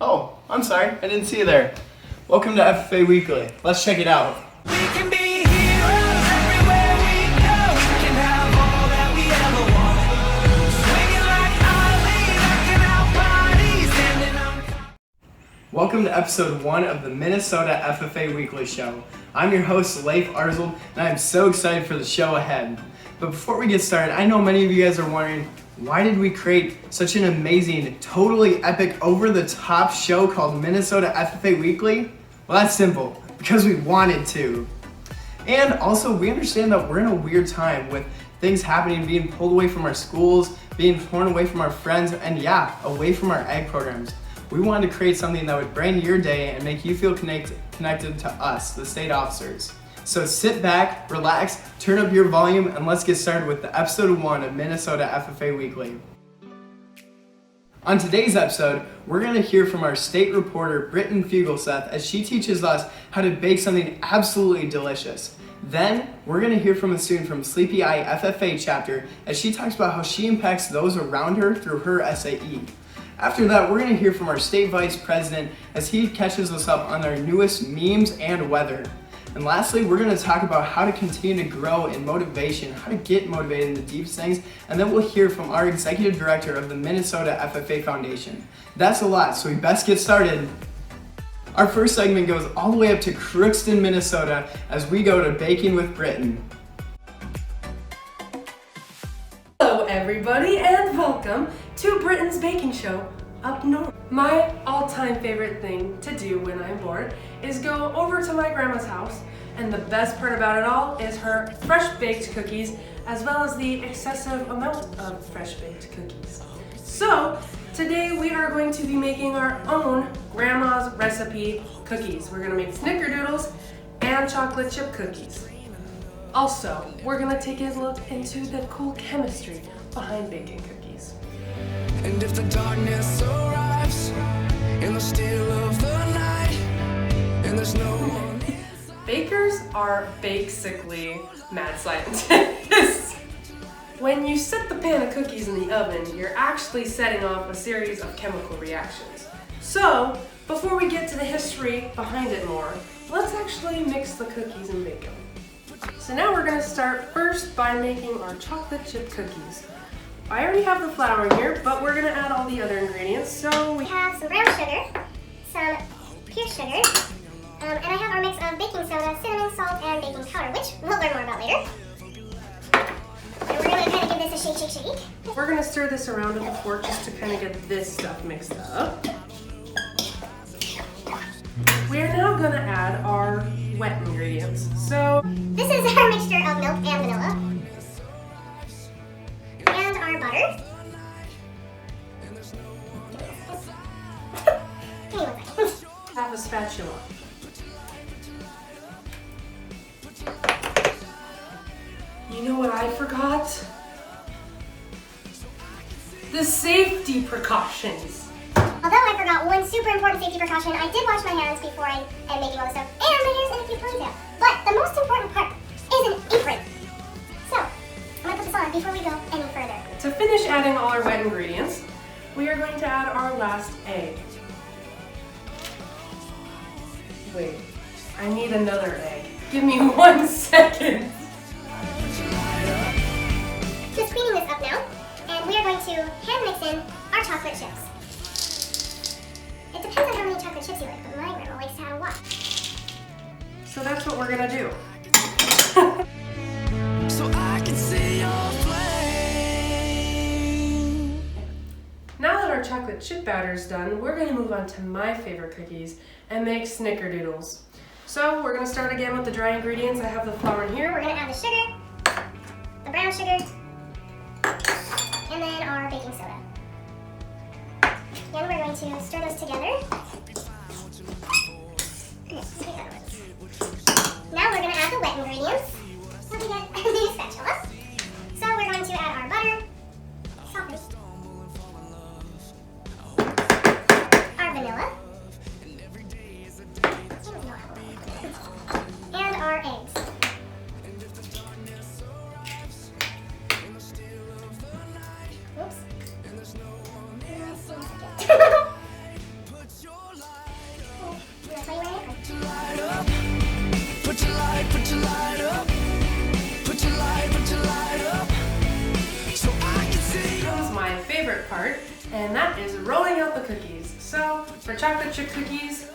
Oh, I'm sorry, I didn't see you there. Welcome to FFA Weekly. Let's check it out. We can be heroes everywhere we go. We can have all that we ever want. Swinging like Ali, knocking out bodies, standing on. Welcome to episode 1 of the Minnesota FFA Weekly Show. I'm your host, Lafe Aarsvold, and I'm so excited for the show ahead. But before we get started, I know many of you guys are wondering, why did we create such an amazing, totally epic, over-the-top show called Minnesota FFA Weekly? Well, that's simple, because we wanted to. And also, we understand that we're in a weird time with things happening, being pulled away from our schools, being torn away from our friends, and yeah, away from our ag programs. We wanted to create something that would brighten your day and make you feel connected to us, the state officers. So sit back, relax, turn up your volume, and let's get started with the episode 1 of Minnesota FFA Weekly. On today's episode, we're going to hear from our state reporter, Britton as she teaches us how to bake something absolutely delicious. Then, we're going to hear from a student from Sleepy Eye FFA Chapter as she talks about how she impacts those around her through her SAE. After that, we're going to hear from our state vice president as he catches us up on our newest memes and weather. And lastly, we're going to talk about how to continue to grow in motivation, how to get motivated in the deep things, and then we'll hear from our executive director of the Minnesota FFA Foundation. That's a lot, so we best get started. Our first segment goes all the way up to Crookston, Minnesota, as we go to Baking with Britton. Hello everybody and welcome to Britton's Baking Show up north. My all-time favorite thing to do when I'm bored is go over to my grandma's house, and the best part about it all is her fresh baked cookies as well as the excessive amount of fresh baked cookies. So today we are going to be making our own grandma's recipe cookies. We're going to make snickerdoodles and chocolate chip cookies. Also, we're going to take a look into the cool chemistry behind baking cookies. And if the darkness arrives in the still of the night, and there's no one. Bakers are basically mad scientists. When you set the pan of cookies in the oven, you're actually setting off a series of chemical reactions. So, before we get to the history behind it more, let's actually mix the cookies and bake them. So now we're going to start first by making our chocolate chip cookies. I already have the flour in here, but we're going to add all the other ingredients. So we have some brown sugar, some pure sugar, and I have our mix of baking soda, cinnamon, salt, and baking powder, which we'll learn more about later. And we're going to kind of give this a shake. We're going to stir this around with a fork just to kind of get this stuff mixed up. We are now going to add our wet ingredients. So this is our mixture of milk and vanilla. And our butter. Have a spatula. You know what I forgot? The safety precautions. Although I forgot one super important safety precaution, I did wash my hands before I am making all this stuff, and my hair's in a cute ponytail. But the most important part is an apron. So, I'm gonna put this on before we go any further. To finish adding all our wet ingredients, we are going to add our last egg. Wait, I need another egg. Give me 1 second. Just cleaning this up now, and we are going to hand mix in our chocolate chips. It depends on how many chocolate chips you like, but my grandma likes to have a lot. So that's what we're gonna do. So I can see your flame. Now that our chocolate chip batter is done, we're gonna move on to my favorite cookies and make snickerdoodles. So we're gonna start again with the dry ingredients. I have the flour in here. We're gonna add the sugar, the brown sugar, and then our baking soda. Then we're going to stir those together. Okay, sweet ones. Now we're going to add the wet ingredients. So we get a new spatula. So we're going to add our butter, salt, our vanilla, and our eggs. Oops. that is rolling out the cookies. So for chocolate chip cookies,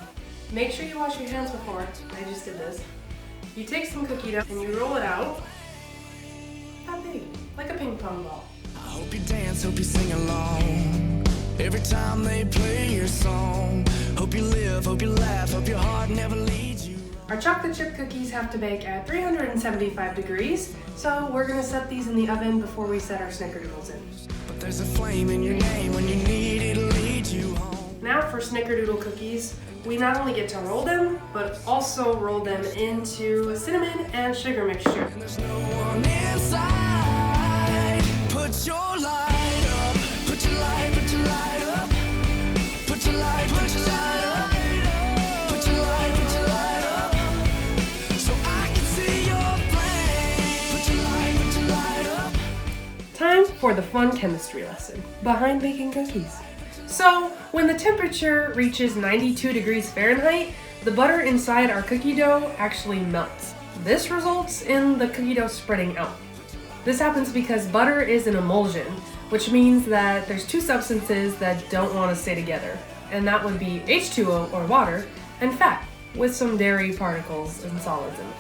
make sure you wash your hands before. I just did this. You take some cookie dough and you roll it out that big, like a ping pong ball. I hope you dance, hope you sing along every time they play your song. Hope you live, hope you laugh, hope your heart never leads you. Our chocolate chip cookies have to bake at 375 degrees, so we're gonna set these in the oven before we set our snickerdoodles in. But there's a flame in your name when you need it, it'll lead you home. Now for snickerdoodle cookies, we not only get to roll them, but also roll them into cinnamon and sugar mixture. And there's no one inside. Put your light up, put your light, put your light up. Put your light, put your light up. Put your light, put your light up. So I can see your flame. Put your light up. Time for the fun chemistry lesson behind baking cookies. So, when the temperature reaches 92 degrees Fahrenheit, the butter inside our cookie dough actually melts. This results in the cookie dough spreading out. This happens because butter is an emulsion, which means that there's two substances that don't want to stay together, and that would be H2O or water and fat with some dairy particles and solids in it.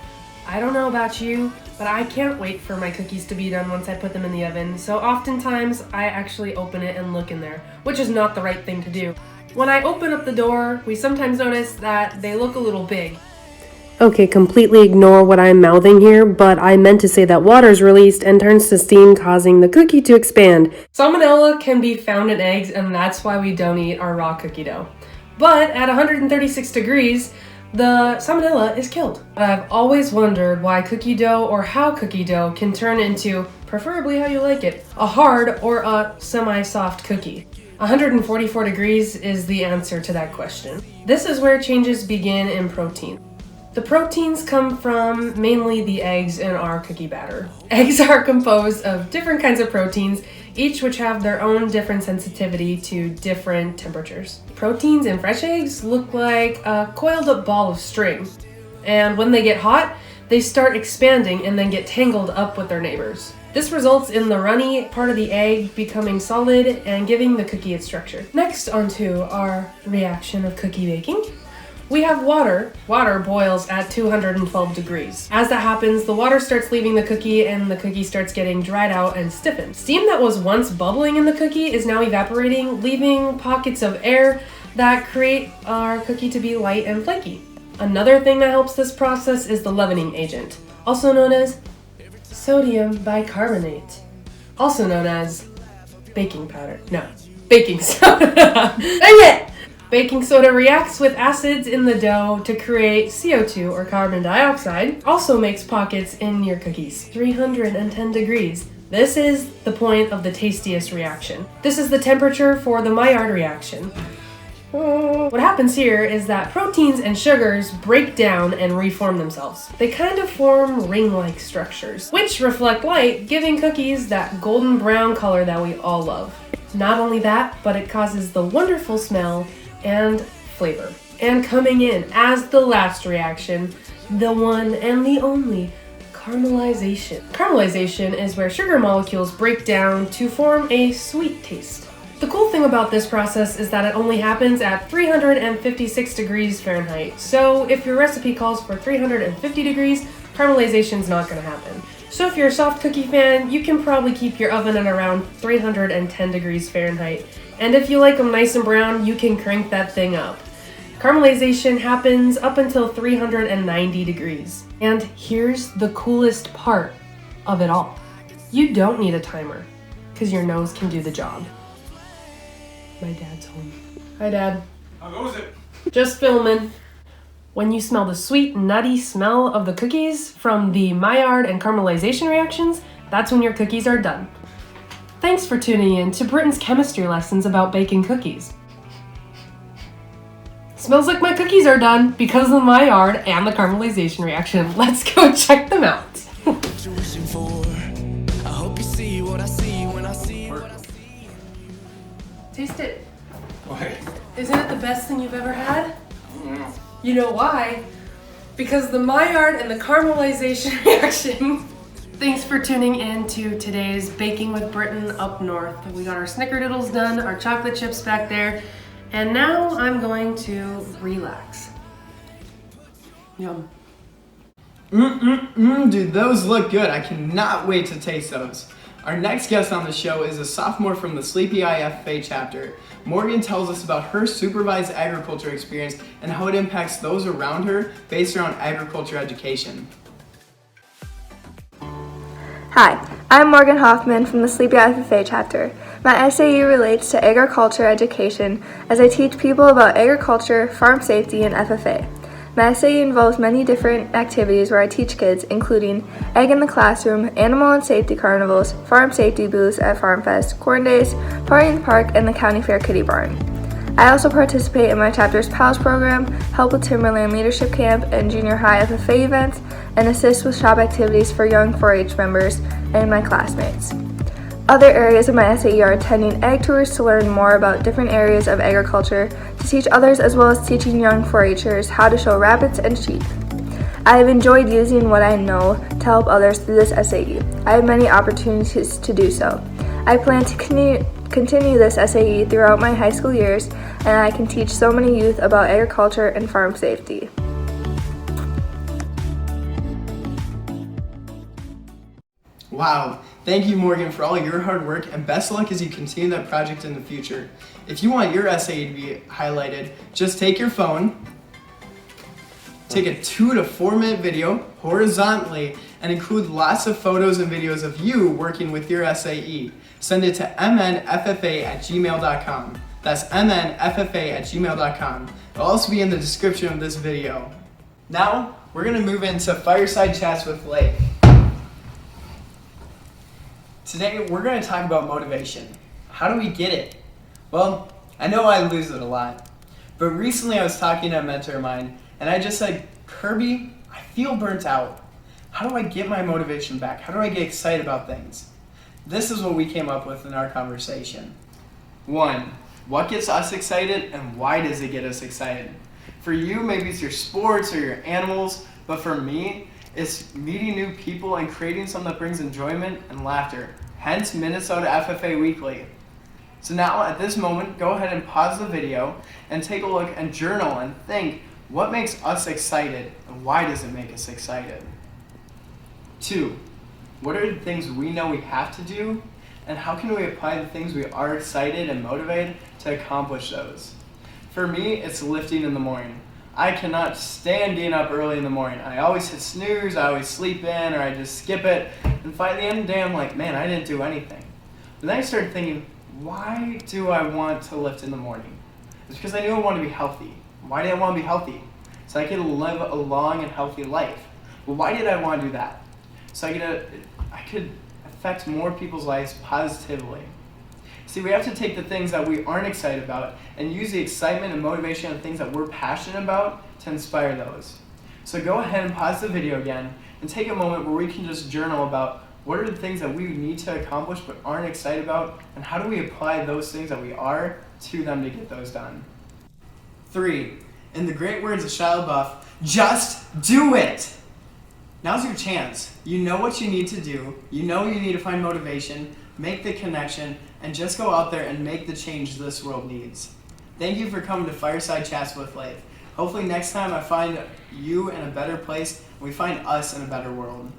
I don't know about you, but I can't wait for my cookies to be done once I put them in the oven, so oftentimes I actually open it and look in there, which is not the right thing to do. When I open up the door, we sometimes notice that they look a little big. Okay, completely ignore what I'm mouthing here, but I meant to say that water is released and turns to steam, causing the cookie to expand. Salmonella can be found in eggs, and that's why we don't eat our raw cookie dough. But at 136 degrees, the salmonella is killed. I've always wondered why cookie dough or how cookie dough can turn into, preferably how you like it, a hard or a semi-soft cookie. 144 degrees is the answer to that question. This is where changes begin in protein. The proteins come from mainly the eggs in our cookie batter. Eggs are composed of different kinds of proteins, each which have their own different sensitivity to different temperatures. Proteins in fresh eggs look like a coiled up ball of string, and when they get hot, they start expanding and then get tangled up with their neighbors. This results in the runny part of the egg becoming solid and giving the cookie its structure. Next onto our reaction of cookie baking. We have water. Water boils at 212 degrees. As that happens, the water starts leaving the cookie and the cookie starts getting dried out and stiffened. Steam that was once bubbling in the cookie is now evaporating, leaving pockets of air that create our cookie to be light and flaky. Another thing that helps this process is the leavening agent, also known as sodium bicarbonate, also known as baking powder. No, baking soda. Dang it! Baking soda reacts with acids in the dough to create CO2 or carbon dioxide, also makes pockets in your cookies. 310 degrees. This is the point of the tastiest reaction. This is the temperature for the Maillard reaction. What happens here is that proteins and sugars break down and reform themselves. They kind of form ring-like structures, which reflect light, giving cookies that golden brown color that we all love. Not only that, but it causes the wonderful smell and flavor. And coming in as the last reaction, the one and the only, caramelization. Caramelization is where sugar molecules break down to form a sweet taste. The cool thing about this process is that it only happens at 356 degrees Fahrenheit. So if your recipe calls for 350 degrees, caramelization is not going to happen. So if you're a soft cookie fan, you can probably keep your oven at around 310 degrees Fahrenheit. And if you like them nice and brown, you can crank that thing up. Caramelization happens up until 390 degrees. And here's the coolest part of it all. You don't need a timer, because your nose can do the job. My dad's home. Hi, Dad. How goes it? Just filming. When you smell the sweet, nutty smell of the cookies from the Maillard and caramelization reactions, that's when your cookies are done. Thanks for tuning in to Britton's chemistry lessons about baking cookies. Smells like my cookies are done because of the Maillard and the caramelization reaction. Let's go check them out. What you wishing for? I hope you see what I see when I see what I see. Taste it. Why? Isn't it the best thing you've ever had? Yeah. You know why? Because the Maillard and the caramelization reaction Thanks for tuning in to today's Baking with Britton up north. We got our snickerdoodles done, our chocolate chips back there, and now I'm going to relax. Yum. Dude, those look good. I cannot wait to taste those. Our next guest on the show is a sophomore from the Sleepy Eye FFA Chapter. Morgan tells us about her supervised agriculture experience and how it impacts those around her based around agriculture education. Hi, I'm Morgan Hoffmann from the Sleepy Eye FFA Chapter. My SAE relates to agriculture education as I teach people about agriculture, farm safety, and FFA. My SAE involves many different activities where I teach kids, including egg in the classroom, animal and safety carnivals, farm safety booths at Farm Fest, corn days, party in the park, and the county fair kitty barn. I also participate in my chapter's PALS program, help with Timberland Leadership Camp and junior high FFA events, and assist with shop activities for young 4-H members and my classmates. Other areas of my SAE are attending ag tours to learn more about different areas of agriculture, to teach others, as well as teaching young 4-Hers how to show rabbits and sheep. I have enjoyed using what I know to help others through this SAE. I have many opportunities to do so. I plan to continue this SAE throughout my high school years, and I can teach so many youth about agriculture and farm safety. Wow, thank you Morgan for all your hard work and best of luck as you continue that project in the future. If you want your SAE to be highlighted, just take your phone, take a 2 to 4 minute video horizontally and include lots of photos and videos of you working with your SAE. Send it to mnffa@gmail.com. That's mnffa@gmail.com. It'll also be in the description of this video. Now, we're going to move into Fireside Chats with Lafe. Today, we're going to talk about motivation. How do we get it? Well, I know I lose it a lot. But recently I was talking to a mentor of mine, and I just said, Kirby, I feel burnt out. How do I get my motivation back? How do I get excited about things? This is what we came up with in our conversation. 1, what gets us excited and why does it get us excited? For you, maybe it's your sports or your animals, but for me, it's meeting new people and creating something that brings enjoyment and laughter. Hence, Minnesota FFA Weekly. So now, at this moment, go ahead and pause the video and take a look and journal and think, what makes us excited and why does it make us excited? 2, what are the things we know we have to do and how can we apply the things we are excited and motivated to accomplish those? For me, it's lifting in the morning. I cannot stand getting up early in the morning. I always hit snooze, I always sleep in, or I just skip it. And by the end of the day, I'm like, man, I didn't do anything. But then I started thinking, why do I want to lift in the morning? It's because I knew I wanted to be healthy. Why did I want to be healthy? So I could live a long and healthy life. Well, why did I want to do that? So I could affect more people's lives positively. See, we have to take the things that we aren't excited about and use the excitement and motivation of things that we're passionate about to inspire those. So go ahead and pause the video again and take a moment where we can just journal about what are the things that we need to accomplish but aren't excited about, and how do we apply those things that we are to them to get those done. 3, in the great words of Shia LaBeouf, just do it! Now's your chance. You know what you need to do. You know you need to find motivation, make the connection, and just go out there and make the change this world needs. Thank you for coming to Fireside Chats with Lafe. Hopefully next time I find you in a better place and we find us in a better world.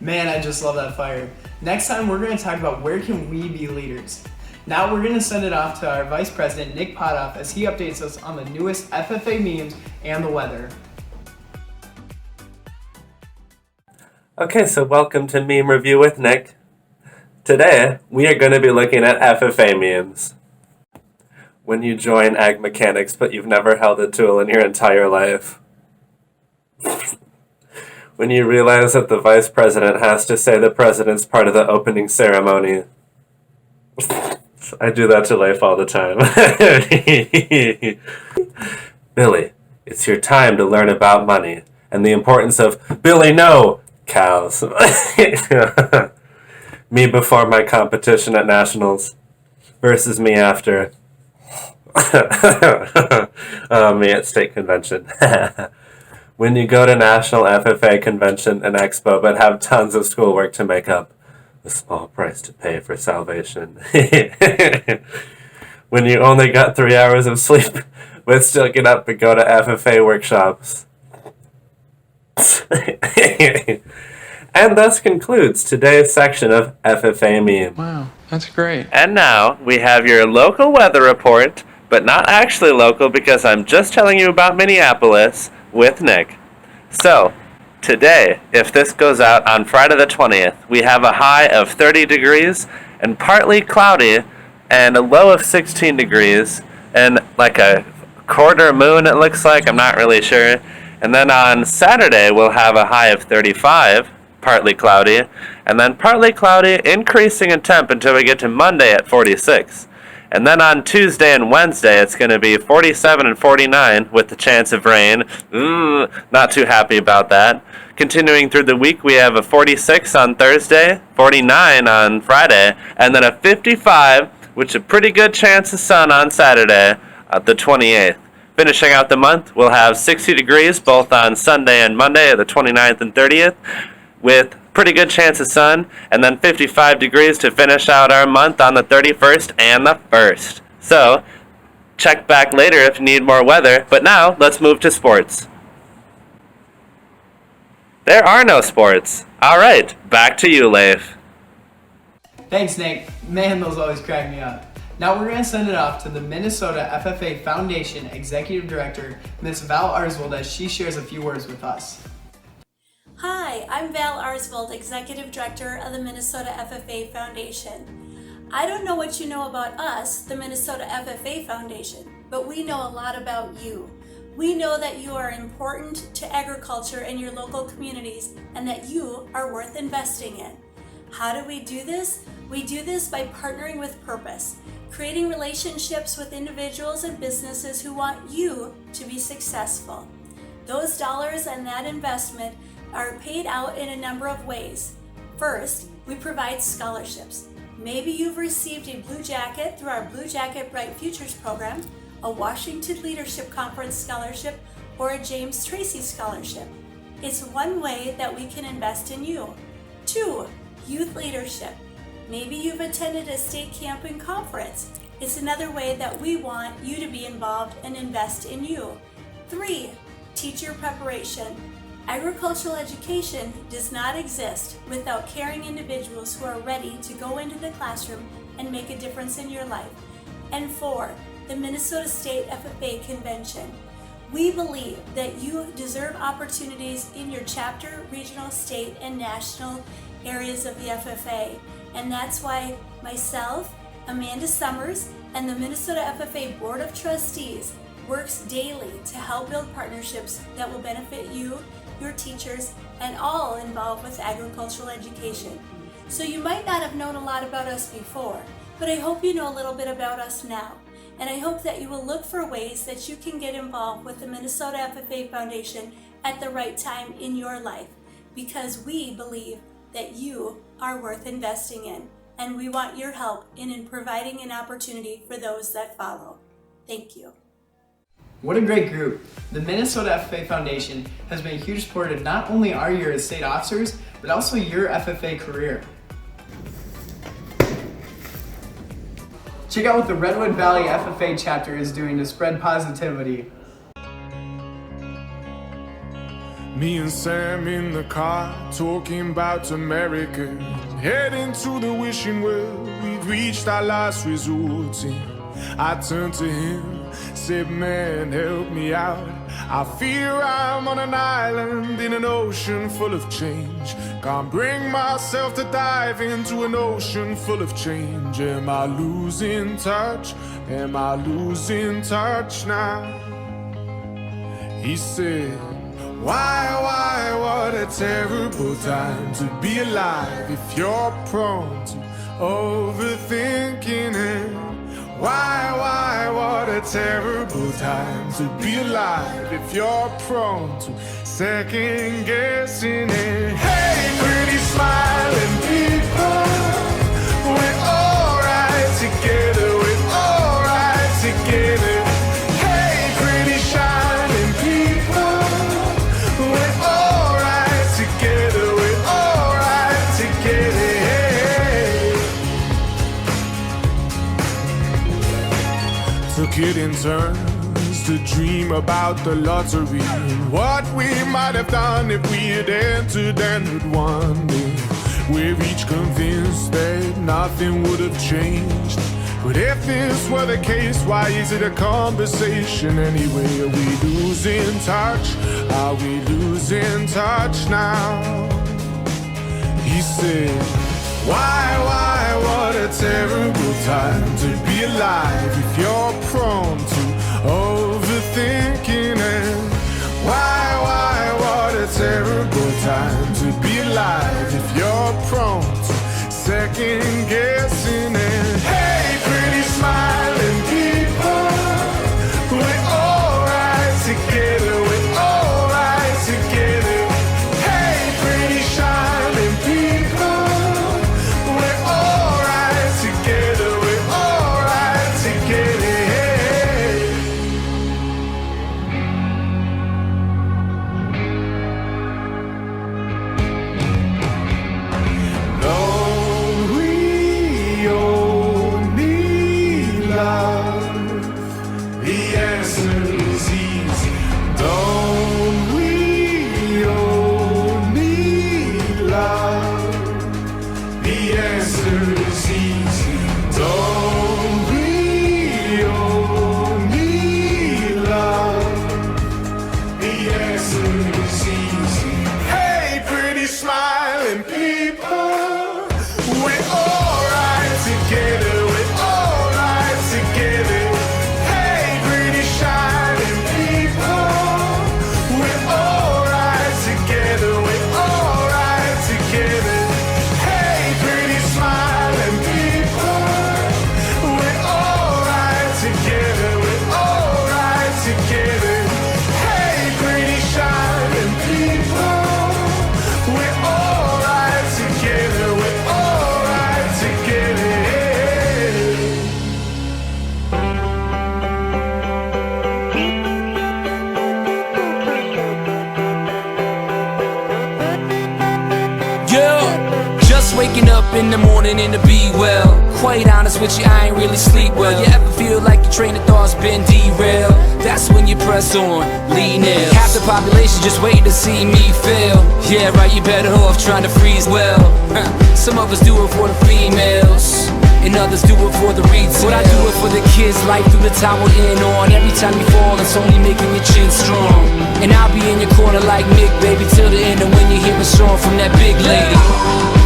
Man, I just love that fire. Next time we're going to talk about where can we be leaders. Now we're going to send it off to our Vice President, Nick Potoff, as he updates us on the newest FFA memes and the weather. Okay, so welcome to Meme Review with Nick. Today, we are going to be looking at FFA memes. When you join ag mechanics but you've never held a tool in your entire life. When you realize that the vice president has to say the president's part of the opening ceremony. I do that to Lafe all the time. Billy, it's your time to learn about money and the importance of Billy, no! Cows. Me before my competition at nationals versus me after. Me at state convention. when you go to National FFA Convention and Expo but have tons of schoolwork to make up, the small price to pay for salvation. When you only got 3 hours of sleep but still get up and go to FFA workshops. And thus concludes today's section of FFA Memes. Wow, that's great. And now we have your local weather report, but not actually local because I'm just telling you about Minneapolis with Nick. So, today, if this goes out on Friday the 20th, we have a high of 30 degrees and partly cloudy and a low of 16 degrees and like a quarter moon it looks like, I'm not really sure. And then on Saturday we'll have a high of 35, partly cloudy, and then partly cloudy, increasing in temp until we get to Monday at 46. And then on Tuesday and Wednesday it's going to be 47 and 49 with the chance of rain. Ooh, not too happy about that. Continuing through the week, we have a 46 on Thursday, 49 on Friday, and then a 55, which is a pretty good chance of sun on Saturday, the 28th. Finishing out the month, we'll have 60 degrees both on Sunday and Monday, the 29th and 30th, with pretty good chance of sun, and then 55 degrees to finish out our month on the 31st and the 1st. So, check back later if you need more weather, but now let's move to sports. There are no sports. All right, back to you, Lafe. Thanks, Nick. Man, those always crack me up. Now we're going to send it off to the Minnesota FFA Foundation Executive Director, Ms. Val Aarsvold, as she shares a few words with us. Hi, I'm Val Aarsvold, Executive Director of the Minnesota FFA Foundation. I don't know what you know about us, the Minnesota FFA Foundation, but we know a lot about you. We know that you are important to agriculture in your local communities and that you are worth investing in. How do we do this? We do this by partnering with purpose, creating relationships with individuals and businesses who want you to be successful. Those dollars and that investment are paid out in a number of ways. First, we provide scholarships. Maybe you've received a Blue Jacket through our Blue Jacket Bright Futures program, a Washington Leadership Conference Scholarship, or a James Tracy Scholarship. It's one way that we can invest in you. 2, youth leadership. Maybe you've attended a state camping conference. It's another way that we want you to be involved and invest in you. 3, teacher preparation. Agricultural education does not exist without caring individuals who are ready to go into the classroom and make a difference in your life. And 4, the Minnesota State FFA Convention. We believe that you deserve opportunities in your chapter, regional, state, and national areas of the FFA. And that's why myself, Amanda Summers, and the Minnesota FFA Board of Trustees works daily to help build partnerships that will benefit you, your teachers, and all involved with agricultural education. So you might not have known a lot about us before, but I hope you know a little bit about us now. And I hope that you will look for ways that you can get involved with the Minnesota FFA Foundation at the right time in your life, because we believe that you are worth investing in, and we want your help in providing an opportunity for those that follow. Thank you. What a great group. The Minnesota FFA Foundation has been a huge support of not only our year as state officers, but also your FFA career. Check out what the Redwood Valley FFA Chapter is doing to spread positivity. Me and Sam in the car, talking about America, heading to the wishing well, we'd reached our last resort. I turned to him, said, man, help me out. I fear I'm on an island in an ocean full of change. Can't bring myself to dive into an ocean full of change. Am I losing touch? Am I losing touch now? He said, why, what a terrible time to be alive if you're prone to overthinking it. Why, what a terrible time to be alive if you're prone to second guessing it. Hey, pretty smiling people, we're alright together, we're alright together. Hey, pretty shining people, splitting turns to dream about the lottery and what we might have done if we had entered and had won it. We're each convinced that nothing would have changed. But if this were the case, why is it a conversation anyway? Are we losing touch? Are we losing touch now? He said, why, what a terrible time to be alive if you're prone to overthinking it. Why, what a terrible time to be alive if you're prone to second guessing it. Hey, pretty smiling people, we're alright together, we're alright together. Hey, pretty shining people, we're alright together, we're alright together. No, we only love. The answer is easy. Don't we only love? The answer is easy. Don't we only love? The answer is easy. Hey, pretty smiling people, we're alright together, we're alright together. Hey, pretty shining people, we're alright together, we're alright together. Hey, pretty smiling people, we're alright together, we're alright together. Hey, pretty shining people, we're alright together, we're alright together. Yeah, just waking up in the morning and to be well. Quite honest with you, I ain't really sleep well. You ever feel like your train of thought's been derailed? That's when you press on, lean in. Half the population just waiting to see me fail. Yeah, right, you better off trying to freeze well. Some of us do it for the females, and others do it for the retail. But I do it for the kids, life through the time we're in on. Every time you fall, it's only making your chin strong. And I'll be in your corner like Mick, baby, till the end. And when you hear a song from that big lady,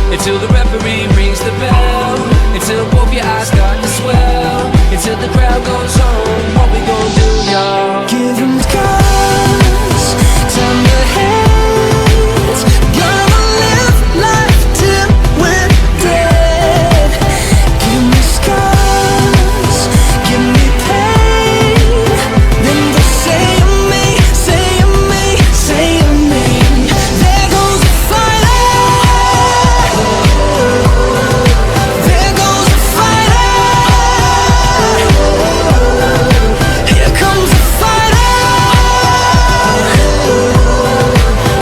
until the referee rings the bell, until both your eyes start to swell, until the crowd goes home. What we gon' do, y'all? Give 'em scars, turn your heads. Gonna live life till we're dead. Give me scars, give me pain. Then they say of me, say of me, say of me. There goes the fighter. There goes the fighter. Here comes the fighter.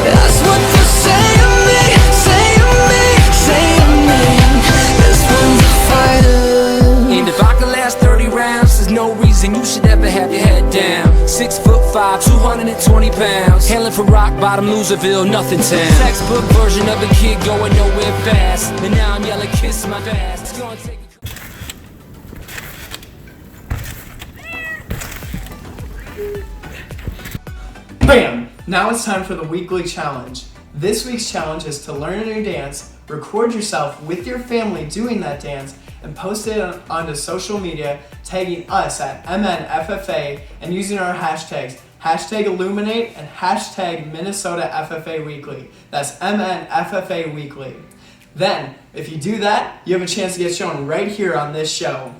That's what they say of me, say of me, say of me. This one's a fighter. And if I could last 30 rounds, there's no reason you should ever have your head down. 6'5", 220 pounds, hailing from rock bottom, Loserville, nothing town. Textbook version of a kid going nowhere fast. And now I'm yelling, kiss my ass. It's gonna take Bam! Now it's time for the weekly challenge. This week's challenge is to learn a new dance, record yourself with your family doing that dance, and post it onto social media, tagging us at MNFFA and using our hashtags, #Illuminate and #Minnesota FFA Weekly. That's MNFFA Weekly. Then, if you do that, you have a chance to get shown right here on this show.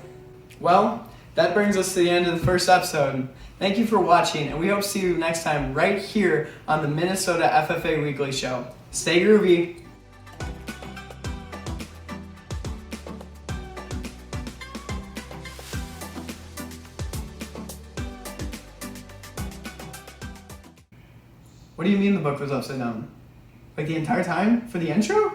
Well, that brings us to the end of the first episode. Thank you for watching, and we hope to see you next time right here on the Minnesota FFA Weekly Show. Stay groovy. What do you mean the book was upside down? Like the entire time? For the intro?